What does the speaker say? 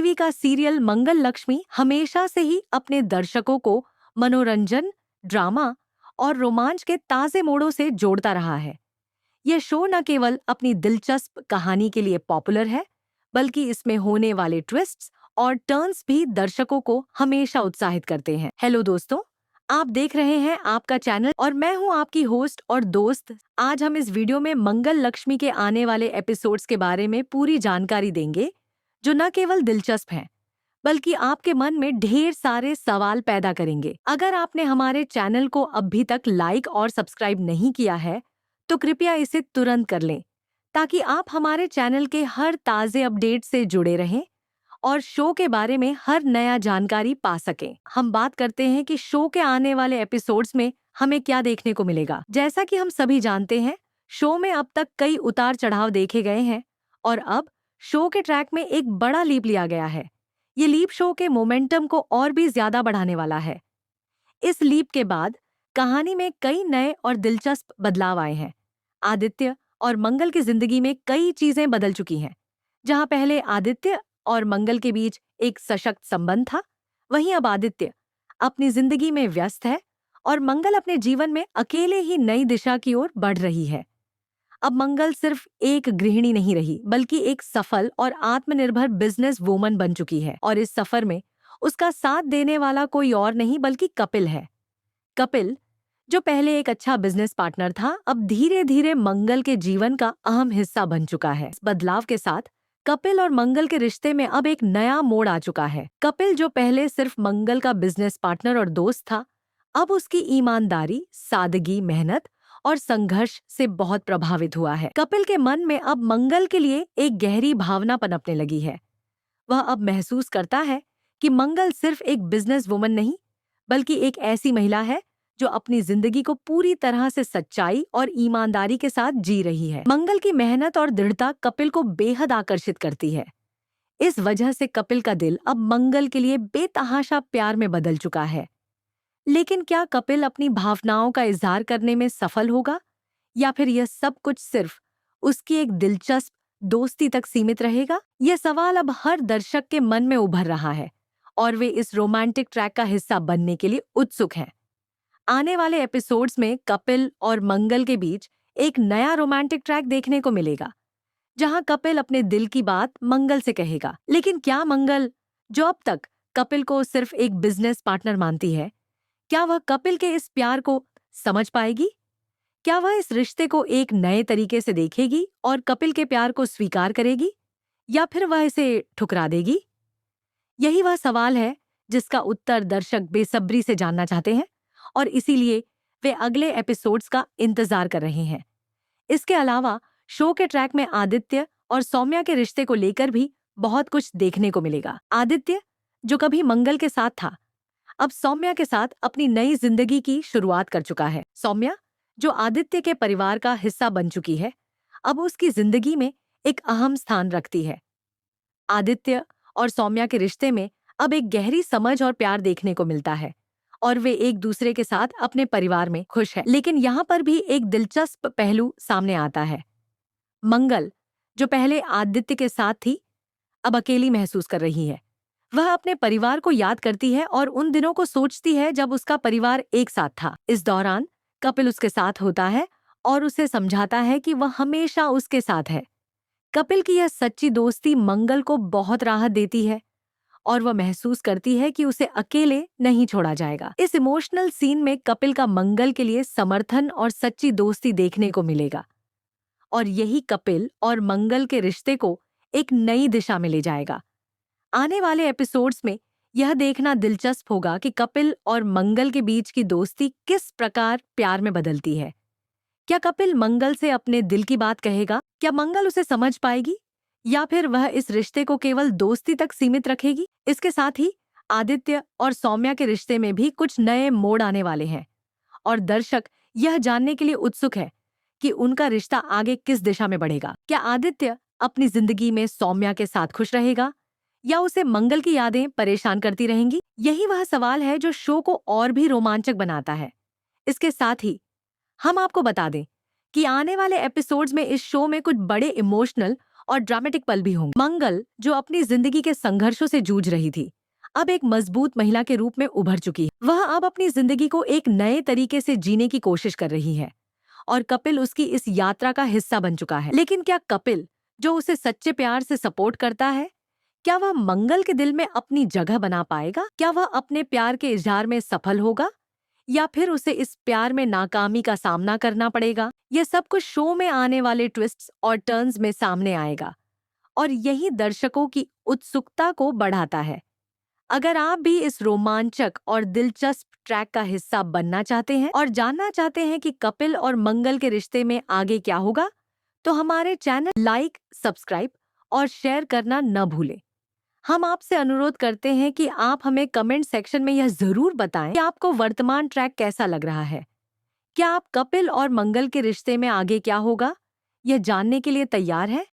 TV का serial मंगल लक्ष्मी हमेशा से ही अपने दर्शकों को मनोरंजन, ड्रामा और रोमांच के ताजे मोड़ों से जोड़ता रहा है। यह शो न केवल अपनी दिलचस्प कहानी के लिए पॉपुलर है, बल्कि इसमें होने वाले ट्विस्ट्स और टर्न्स भी दर्शकों को हमेशा उत्साहित करते हैं। हेलो दोस्तों, आप देख रहे हैं आपका चैनल और मैं हूं आपकी होस्ट और दोस्त। आज हम इस वीडियो में मंगल लक्ष्मी के आने वाले एपिसोड्स के बारे में पूरी जानकारी देंगे, जो न केवल दिलचस्प हैं, बल्कि आपके मन में ढेर सारे सवाल पैदा करेंगे। अगर आपने हमारे चैनल को अभी तक लाइक और सब्सक्राइब नहीं किया है, तो कृपया इसे तुरंत कर लें, ताकि आप हमारे चैनल के हर ताज़े अपडेट से जुड़े रहें और शो के बारे में हर नया जानकारी पा सकें। हम बात करते हैं कि शो के आने वाले एपिसोड्स में हमें क्या देखने को मिलेगा। जैसा कि हम सभी जानते हैं, शो में अब तक कई उतार चढ़ाव देखे गए हैं और अब शो के ट्रैक में एक बड़ा लीप लिया गया है। ये लीप शो के मोमेंटम को और भी ज्यादा बढ़ाने वाला है। इस लीप के बाद कहानी में कई नए और दिलचस्प बदलाव आए हैं। आदित्य और मंगल की जिंदगी में कई चीजें बदल चुकी हैं। जहां पहले आदित्य और मंगल के बीच एक सशक्त संबंध था, वहीं अब आदित्य अपनी जिंदगी में व्यस्त है और मंगल अपने जीवन में अकेले ही नई दिशा की ओर बढ़ रही है। अब मंगल सिर्फ एक गृहिणी नहीं रही, बल्कि एक सफल और आत्मनिर्भर बिजनेस वूमन बन चुकी है। और इस सफर में उसका साथ देने वाला कोई और नहीं बल्कि कपिल है। कपिल, जो पहले एक अच्छा बिजनेस पार्टनर था, अब धीरे धीरे मंगल के जीवन का अहम हिस्सा बन चुका है। इस बदलाव के साथ कपिल और मंगल के रिश्ते में अब एक नया मोड़ आ चुका है। कपिल, जो पहले सिर्फ मंगल का बिजनेस पार्टनर और दोस्त था, अब उसकी ईमानदारी, सादगी, मेहनत और संघर्ष से बहुत प्रभावित हुआ है। कपिल के मन में अब मंगल के लिए एक गहरी भावना पनपने लगी है। वह अब महसूस करता है कि मंगल सिर्फ एक बिजनेस वुमन नहीं, बल्कि एक ऐसी महिला है जो अपनी जिंदगी को पूरी तरह से सच्चाई और ईमानदारी के साथ जी रही है। मंगल की मेहनत और दृढ़ता कपिल को बेहद आकर्षित करती है। इस वजह से कपिल का दिल अब मंगल के लिए बेतहाशा प्यार में बदल चुका है। लेकिन क्या कपिल अपनी भावनाओं का इजहार करने में सफल होगा, या फिर यह सब कुछ सिर्फ उसकी एक दिलचस्प दोस्ती तक सीमित रहेगा? यह सवाल अब हर दर्शक के मन में उभर रहा है और वे इस रोमांटिक ट्रैक का हिस्सा बनने के लिए उत्सुक हैं। आने वाले एपिसोड्स में कपिल और मंगल के बीच एक नया रोमांटिक ट्रैक देखने को मिलेगा, जहां कपिल अपने दिल की बात मंगल से कहेगा। लेकिन क्या मंगल, जो अब तक कपिल को सिर्फ एक बिजनेस पार्टनर मानती है, क्या वह कपिल के इस प्यार को समझ पाएगी? क्या वह इस रिश्ते को एक नए तरीके से देखेगी और कपिल के प्यार को स्वीकार करेगी, या फिर वह इसे ठुकरा देगी? यही वह सवाल है जिसका उत्तर दर्शक बेसब्री से जानना चाहते हैं और इसीलिए वे अगले एपिसोड्स का इंतजार कर रहे हैं। इसके अलावा शो के ट्रैक में आदित्य और सौम्या के रिश्ते को लेकर भी बहुत कुछ देखने को मिलेगा। आदित्य, जो कभी मंगल के साथ था, अब सौम्या के साथ अपनी नई जिंदगी की शुरुआत कर चुका है। सौम्या, जो आदित्य के परिवार का हिस्सा बन चुकी है, अब उसकी जिंदगी में एक अहम स्थान रखती है। आदित्य और सौम्या के रिश्ते में अब एक गहरी समझ और प्यार देखने को मिलता है और वे एक दूसरे के साथ अपने परिवार में खुश है। लेकिन यहाँ पर भी एक दिलचस्प पहलू सामने आता है। मंगल, जो पहले आदित्य के साथ थी, अब अकेली महसूस कर रही है। वह अपने परिवार को याद करती है और उन दिनों को सोचती है जब उसका परिवार एक साथ था। इस दौरान कपिल उसके साथ होता है और उसे समझाता है कि वह हमेशा उसके साथ है। कपिल की यह सच्ची दोस्ती मंगल को बहुत राहत देती है और वह महसूस करती है कि उसे अकेले नहीं छोड़ा जाएगा। इस इमोशनल सीन में कपिल का मंगल के लिए समर्थन और सच्ची दोस्ती देखने को मिलेगा और यही कपिल और मंगल के रिश्ते को एक नई दिशा में ले जाएगा। आने वाले एपिसोड्स में यह देखना दिलचस्प होगा कि कपिल और मंगल के बीच की दोस्ती किस प्रकार प्यार में बदलती है। क्या कपिल मंगल से अपने दिल की बात कहेगा? क्या मंगल उसे समझ पाएगी, या फिर वह इस रिश्ते को केवल दोस्ती तक सीमित रखेगी? इसके साथ ही आदित्य और सौम्या के रिश्ते में भी कुछ नए मोड़ आने वाले हैं और दर्शक यह जानने के लिए उत्सुक है कि उनका रिश्ता आगे किस दिशा में बढ़ेगा। क्या आदित्य अपनी जिंदगी में सौम्या के साथ खुश रहेगा, या उसे मंगल की यादें परेशान करती रहेंगी? यही वह सवाल है जो शो को और भी रोमांचक बनाता है। इसके साथ ही हम आपको बता दें कि आने वाले एपिसोड्स में इस शो में कुछ बड़े इमोशनल और ड्रामेटिक पल भी होंगे। मंगल, जो अपनी जिंदगी के संघर्षों से जूझ रही थी, अब एक मजबूत महिला के रूप में उभर चुकी है। वह अब अपनी जिंदगी को एक नए तरीके से जीने की कोशिश कर रही है और कपिल उसकी इस यात्रा का हिस्सा बन चुका है। लेकिन क्या कपिल, जो उसे सच्चे प्यार से सपोर्ट करता है, क्या वह मंगल के दिल में अपनी जगह बना पाएगा? क्या वह अपने प्यार के इजहार में सफल होगा या फिर उसे इस प्यार में नाकामी का सामना करना पड़ेगा? यह सब कुछ शो में आने वाले ट्विस्ट्स और टर्न्स में सामने आएगा और यही दर्शकों की उत्सुकता को बढ़ाता है। अगर आप भी इस रोमांचक और दिलचस्प ट्रैक का हिस्सा बनना चाहते हैं और जानना चाहते हैं कि कपिल और मंगल के रिश्ते में आगे क्या होगा, तो हमारे चैनल लाइक, सब्सक्राइब और शेयर करना न भूलें। हम आपसे अनुरोध करते हैं कि आप हमें कमेंट सेक्शन में यह जरूर बताएं कि आपको वर्तमान ट्रैक कैसा लग रहा है। क्या आप कपिल और मंगल के रिश्ते में आगे क्या होगा, यह जानने के लिए तैयार हैं?